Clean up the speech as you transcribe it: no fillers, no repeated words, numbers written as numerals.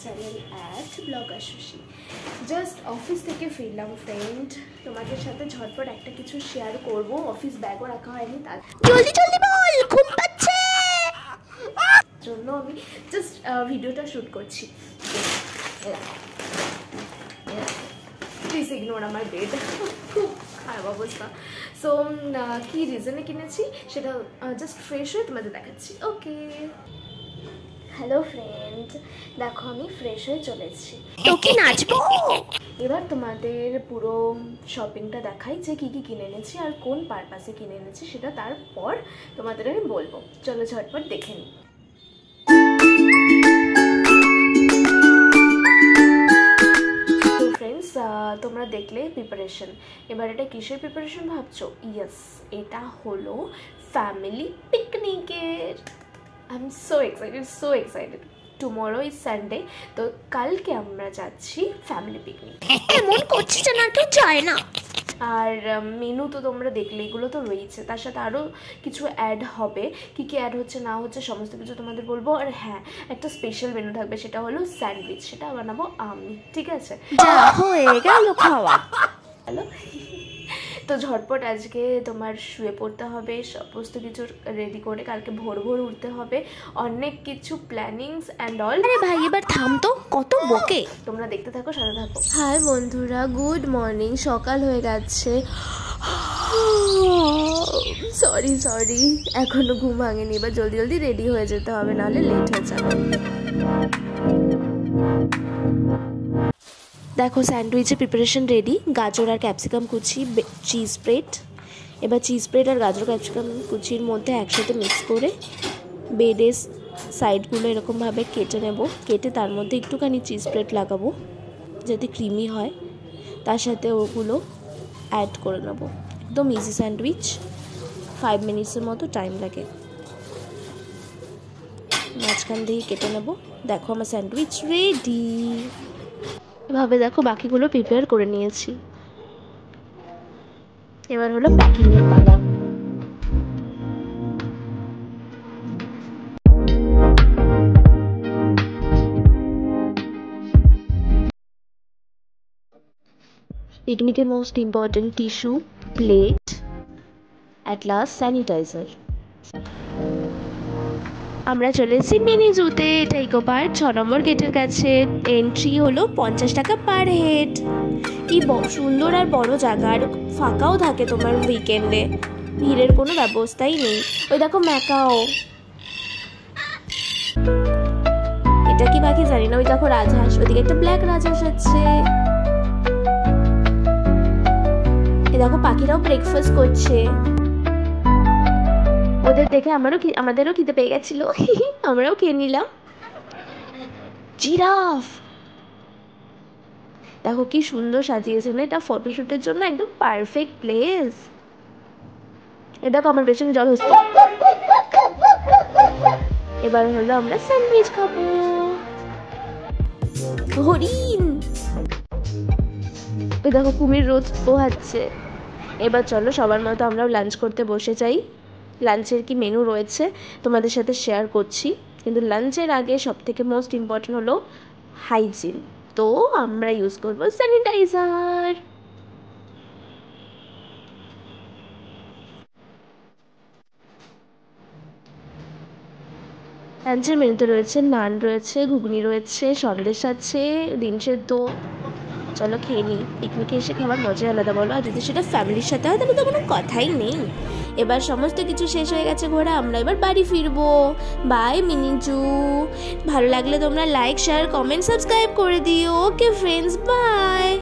Channel blogger sushi. Just office থেকে ফিরলাম friend, তোমাদের সাথে ঝটপট একটা কিছু শেয়ার করব। অফিস ব্যাগও রাখা হয়নি, তার জলদি জলদি বল, ঘুম পাচ্ছে জন্য আমি জাস্ট ভিডিওটা শ্যুট করছি। প্লিজ ইগনোর আমার বেড, খুব খারাপ অবস্থা। সো কি রিজনে কিনেছি সেটা জাস্ট ফ্রেশ হয়ে তোমাদের দেখাচ্ছি। ওকে, হ্যালো ফ্রেন্ড, দেখো আমি ফ্রেশ হয়ে চলেছি, তোকে নাচবো। এবার তোমাদের পুরো শপিংটা দেখাই যে কী কী কিনে এনেছি আর কোন পারপাসে কিনে এনেছি, সেটা তারপর তোমাদের আমি বলবো। চলো ঝটপট দেখে নিই। তো ফ্রেন্ডস, তোমরা দেখলে প্রিপারেশন। এবার এটা কিসের প্রিপারেশন ভাবছো? ইয়েস, এটা হলো ফ্যামিলি পিকনিকের। I'm so excited. Tomorrow is Sunday, তো কালকে আমরা যাচ্ছি ফ্যামিলি পিকনিক। এমন করছিস না, কেউ যায় না। আর মেনু তো তোমরা দেখলে, এগুলো তো রয়েছে, তার সাথে আরও কিছু অ্যাড হবে। কী কী অ্যাড হচ্ছে না হচ্ছে সমস্ত কিছু তোমাদের বলবো। আর হ্যাঁ, একটা স্পেশাল মেনু থাকবে, সেটা হলো স্যান্ডউইচ, সেটা বানাবো আমি, ঠিক আছে? যা হয়ে গেল খাওয়া। হ্যালো, তো ঝটপট আজকে তোমার শুয়ে পড়তে হবে, সমস্ত কিছু রেডি করে কালকে ভোর ভোর উঠতে হবে, অনেক কিছু প্ল্যানিংস অ্যান্ড অল। আরে ভাই এবার থাম তো, কত বকে। তোমরা দেখতে থাকো, সাথে থাকো। হাই বন্ধুরা, গুড মর্নিং। সকাল হয়ে গেছে। সরি এখনো ঘুম ভাঙেনি। এবার জলদি জলদি রেডি হয়ে যেতে হবে, নাহলে লেট হয়ে যাবে। দেখো স্যান্ডউইচের প্রিপারেশন রেডি। গাজর আর ক্যাপসিকাম কুচি, চিজ স্প্রেড। এবার চিজ স্প্রেড আর গাজর ক্যাপসিকাম কুচির মধ্যে একসাথে মিক্স করে ব্রেডের সাইডগুলো এরকমভাবে কেটে নেব। কেটে তার মধ্যে একটুখানি চিজ স্প্রেড লাগাবো যাতে ক্রিমি হয়, তার সাথে ওগুলো অ্যাড করে নেব। একদম ইজি স্যান্ডউইচ, 5 মিনিটসের মতো টাইম লাগে। মাঝখান দিয়ে কেটে নেব। দেখো আমার স্যান্ডউইচ রেডি। এভাবে দেখো বাকিগুলো প্রিপেয়ার করে নিয়েছি। এবার হলো প্যাকিং এর পালা। পিকনিকের most important tissue, plate, at last sanitiser. আমরা চলে এসেছি মিনি জুতে, এটা ইকো পার্ক 6 নম্বর গেটের কাছে। এন্ট্রি হলো 50 টাকা পার হেড। কি সুন্দর আর বড় জায়গা, আর ফাঁকাও থাকে তোমার উইকেন্ডে, ভিড়ের কোনো ব্যবস্থাই নেই। ওই দেখো ম্যাকাও, এটা কি বাকি জানি না। ওই দেখো রাজহাঁস, ওইদিকে একটা ব্ল্যাক রাজহাঁস আছে। এই দেখো পাখিরাও ব্রেকফাস্ট করছে। ওদের দেখে আমাদেরও খিদে পেয়ে গেছিল, আমরাও খেয়ে নিলাম। জিরাফ দেখো কি সুন্দর সাজিয়েছে, এটা ফটোশুটের জন্য একদম পারফেক্ট প্লেস। এ দেখো আমার পেছনে জল হচ্ছে। এবার হলো আমরা স্যান্ডউইচ খাবো। হরিণ, ওই দেখো কুমির রোদ পোহাচ্ছে। এবার চলো সবার মতো আমরাও লাঞ্চ করতে বসে যাই। লাঞ্চের কি মেনু রয়েছে তোমাদের সাথে শেয়ার করছি, কিন্তু লাঞ্চের আগে সবথেকে মোস্ট ইম্পর্টেন্ট হলো হাইজিন। তো আমরা ইউজ করব স্যানিটাইজার। লাঞ্চের মেনুতে রয়েছে নান রয়েছে, ঘুগনি রয়েছে, সন্দেশ আছে, ডিম সেদ্ধ। চলো খেয়ে নিই। পিকনিকে এসে খাবার মজাই আলাদা, বলো? আর যদি সেটা ফ্যামিলির সাথে হয় তাহলে তো কোনো কথাই নেই। এবার সমস্ত কিছু শেষ হয়ে গেছে ঘোরা, আমরা এবার বাড়ি ফিরবো। বাই মিনিজু। ভালো লাগলে তোমরা লাইক, শেয়ার, কমেন্ট, সাবস্ক্রাইব করে দিও। Okay friends, by.